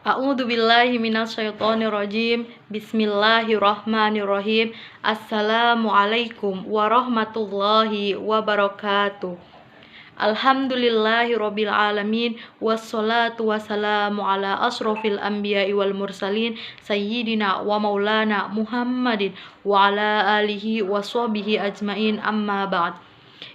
A'udzu billahi minasyaitonir rajim. Bismillahirrahmanirrahim. Assalamualaikum warahmatullahi wabarakatuh. Alhamdulillahirabbil alamin wassalatu wassalamu ala asrofil anbiya'i wal mursalin sayyidina wa maulana Muhammadin wa ala alihi washabihi ajmain, amma ba'd.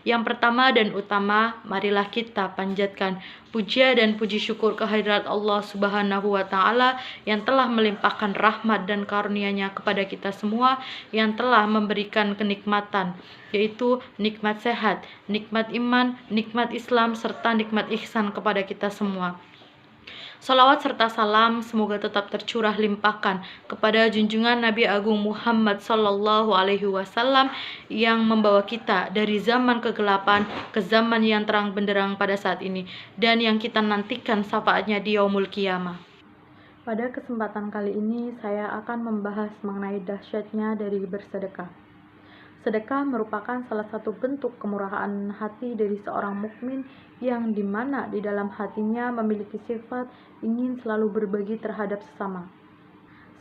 Yang pertama dan utama, marilah kita panjatkan puja dan puji syukur kehadirat Allah Subhanahu wa Ta'ala yang telah melimpahkan rahmat dan karunia-Nya kepada kita semua, yang telah memberikan kenikmatan, yaitu nikmat sehat, nikmat iman, nikmat Islam, serta nikmat ihsan kepada kita semua. Salawat serta salam semoga tetap tercurah limpahkan kepada junjungan Nabi Agung Muhammad Sallallahu Alaihi Wasallam yang membawa kita dari zaman kegelapan ke zaman yang terang benderang pada saat ini, dan yang kita nantikan syafaatnya di yaumul qiyamah. Pada kesempatan kali ini saya akan membahas mengenai dahsyatnya dari bersedekah. Sedekah merupakan salah satu bentuk kemurahan hati dari seorang mukmin yang dimana di dalam hatinya memiliki sifat ingin selalu berbagi terhadap sesama.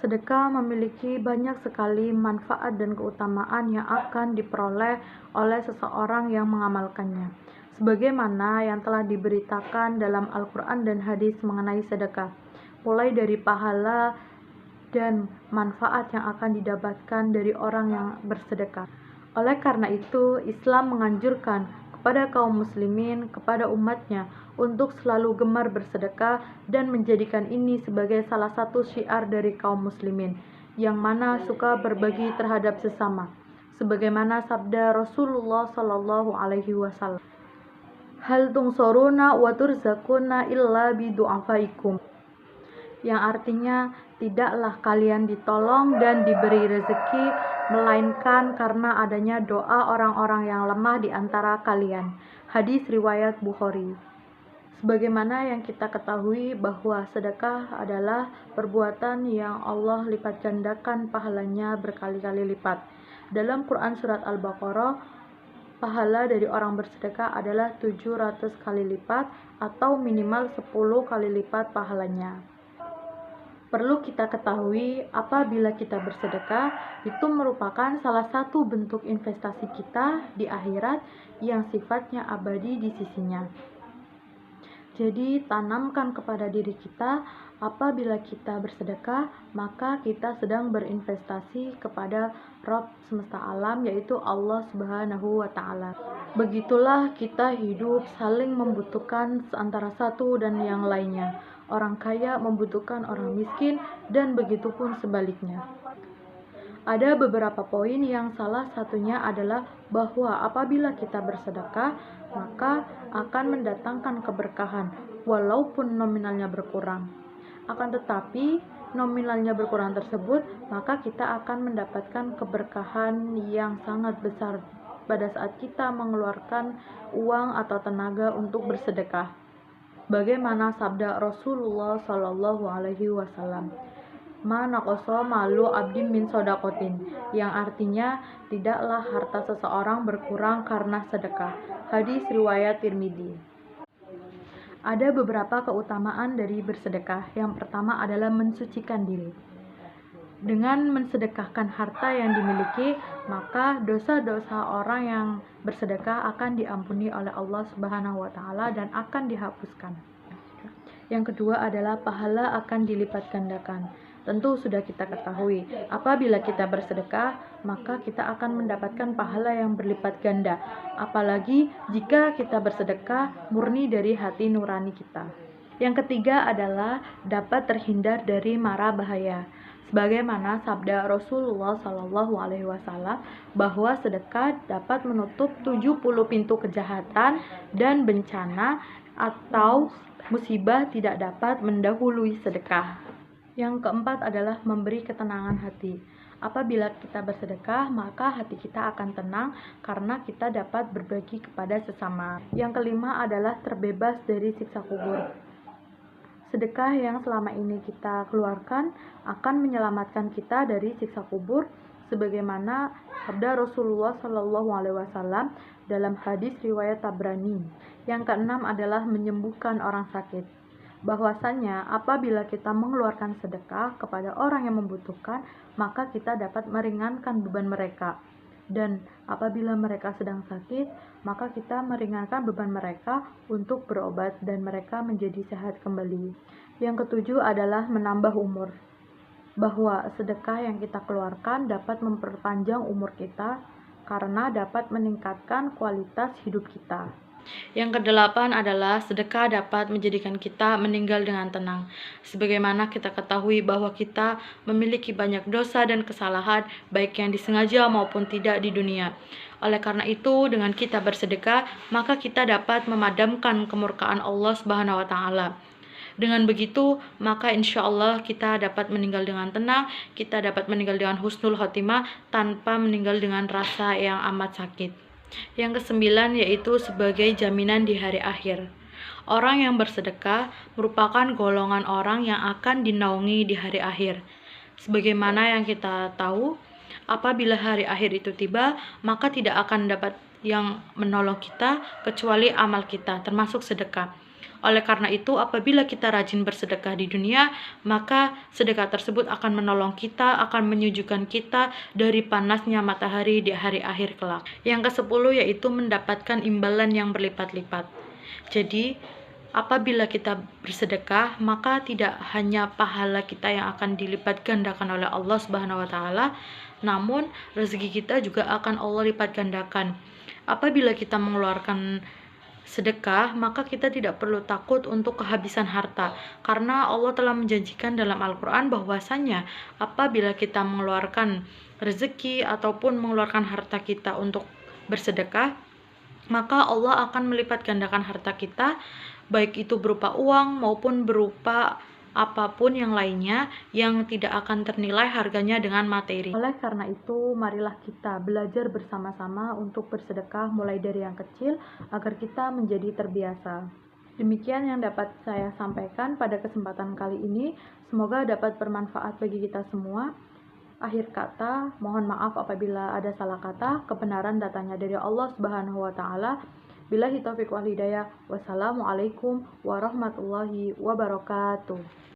Sedekah memiliki banyak sekali manfaat dan keutamaan yang akan diperoleh oleh seseorang yang mengamalkannya, sebagaimana yang telah diberitakan dalam Al-Quran dan hadis mengenai sedekah, mulai dari pahala dan manfaat yang akan didapatkan dari orang yang bersedekah. Oleh karena itu, Islam menganjurkan kepada kaum muslimin, kepada umatnya, untuk selalu gemar bersedekah dan menjadikan ini sebagai salah satu syiar dari kaum muslimin, yang mana suka berbagi terhadap sesama. Sebagaimana sabda Rasulullah Sallallahu Alaihi Wasallam, hal tungsoruna wa turzakuna illa bidu'afaikum, yang artinya tidaklah kalian ditolong dan diberi rezeki melainkan karena adanya doa orang-orang yang lemah di antara kalian. Hadis riwayat Bukhari. Sebagaimana yang kita ketahui bahwa sedekah adalah perbuatan yang Allah lipat gandakan pahalanya berkali-kali lipat. Dalam Quran surat Al-Baqarah, pahala dari orang bersedekah adalah 700 kali lipat atau minimal 10 kali lipat pahalanya. Perlu kita ketahui, apabila kita bersedekah, itu merupakan salah satu bentuk investasi kita di akhirat yang sifatnya abadi di sisinya. Jadi, tanamkan kepada diri kita, apabila kita bersedekah, maka kita sedang berinvestasi kepada Rabb semesta alam, yaitu Allah Subhanahu wa Ta'ala. Begitulah kita hidup saling membutuhkan antara satu dan yang lainnya. Orang kaya membutuhkan orang miskin, dan begitu pun sebaliknya. Ada beberapa poin yang salah satunya adalah bahwa apabila kita bersedekah, maka akan mendatangkan keberkahan, walaupun nominalnya berkurang. Akan tetapi, nominalnya berkurang tersebut, maka kita akan mendapatkan keberkahan yang sangat besar pada saat kita mengeluarkan uang atau tenaga untuk bersedekah. Bagaimana sabda Rasulullah Sallallahu Alaihi Wasallam, ma naqasa malu abdin min sodakotin, yang artinya tidaklah harta seseorang berkurang karena sedekah. Hadis riwayat Tirmidzi. Ada beberapa keutamaan dari bersedekah. Yang pertama adalah mensucikan diri. Dengan mensedekahkan harta yang dimiliki, maka dosa-dosa orang yang bersedekah akan diampuni oleh Allah Subhanahu wa Ta'ala dan akan dihapuskan. Yang kedua adalah pahala akan dilipat gandakan. Tentu sudah kita ketahui, apabila kita bersedekah, maka kita akan mendapatkan pahala yang berlipat ganda. Apalagi jika kita bersedekah murni dari hati nurani kita. Yang ketiga adalah dapat terhindar dari mara bahaya. Sebagaimana sabda Rasulullah Sallallahu Alaihi Wasallam bahwa sedekah dapat menutup 70 pintu kejahatan dan bencana atau musibah tidak dapat mendahului sedekah. Yang keempat adalah memberi ketenangan hati. Apabila kita bersedekah, maka hati kita akan tenang karena kita dapat berbagi kepada sesama. Yang kelima adalah terbebas dari siksa kubur. Sedekah yang selama ini kita keluarkan akan menyelamatkan kita dari siksa kubur, sebagaimana sabda Rasulullah Shallallahu Alaihi Wasallam dalam hadis riwayat Tabrani. Yang keenam adalah menyembuhkan orang sakit. bahwasannya apabila kita mengeluarkan sedekah kepada orang yang membutuhkan, maka kita dapat meringankan beban mereka. Dan apabila mereka sedang sakit, maka kita meringankan beban mereka untuk berobat dan mereka menjadi sehat kembali. Yang ketujuh adalah menambah umur, bahwa sedekah yang kita keluarkan dapat memperpanjang umur kita karena dapat meningkatkan kualitas hidup kita. Yang kedelapan adalah sedekah dapat menjadikan kita meninggal dengan tenang. Sebagaimana kita ketahui bahwa kita memiliki banyak dosa dan kesalahan, baik yang disengaja maupun tidak di dunia. Oleh karena itu, dengan kita bersedekah, maka kita dapat memadamkan kemurkaan Allah Subhanahu wa Ta'ala. Dengan begitu, maka insya Allah kita dapat meninggal dengan tenang, kita dapat meninggal dengan husnul khotimah tanpa meninggal dengan rasa yang amat sakit. Yang kesembilan yaitu sebagai jaminan di hari akhir. Orang yang bersedekah merupakan golongan orang yang akan dinaungi di hari akhir. Sebagaimana yang kita tahu, apabila hari akhir itu tiba, maka tidak akan dapat yang menolong kita kecuali amal kita, termasuk sedekah. Oleh karena itu, apabila kita rajin bersedekah di dunia, maka sedekah tersebut akan menolong kita, akan menyejukkan kita dari panasnya matahari di hari akhir kelak. Yang ke-10 yaitu mendapatkan imbalan yang berlipat-lipat. Jadi, apabila kita bersedekah, maka tidak hanya pahala kita yang akan dilipat gandakan oleh Allah Subhanahu wa Ta'ala, namun rezeki kita juga akan Allah lipat gandakan. Apabila kita mengeluarkan sedekah, maka kita tidak perlu takut untuk kehabisan harta, karena Allah telah menjanjikan dalam Al-Quran bahwasannya apabila kita mengeluarkan rezeki ataupun mengeluarkan harta kita untuk bersedekah, maka Allah akan melipat gandakan harta kita, baik itu berupa uang maupun berupa apapun yang lainnya yang tidak akan ternilai harganya dengan materi. Oleh karena itu, marilah kita belajar bersama-sama untuk bersedekah mulai dari yang kecil agar kita menjadi terbiasa. Demikian yang dapat saya sampaikan pada kesempatan kali ini. Semoga dapat bermanfaat bagi kita semua. Akhir kata, mohon maaf apabila ada salah kata. Kebenaran datangnya dari Allah Subhanahu wa Ta'ala. Billahi taufiq wal hidayah. Wassalamualaikum warahmatullahi wabarakatuh.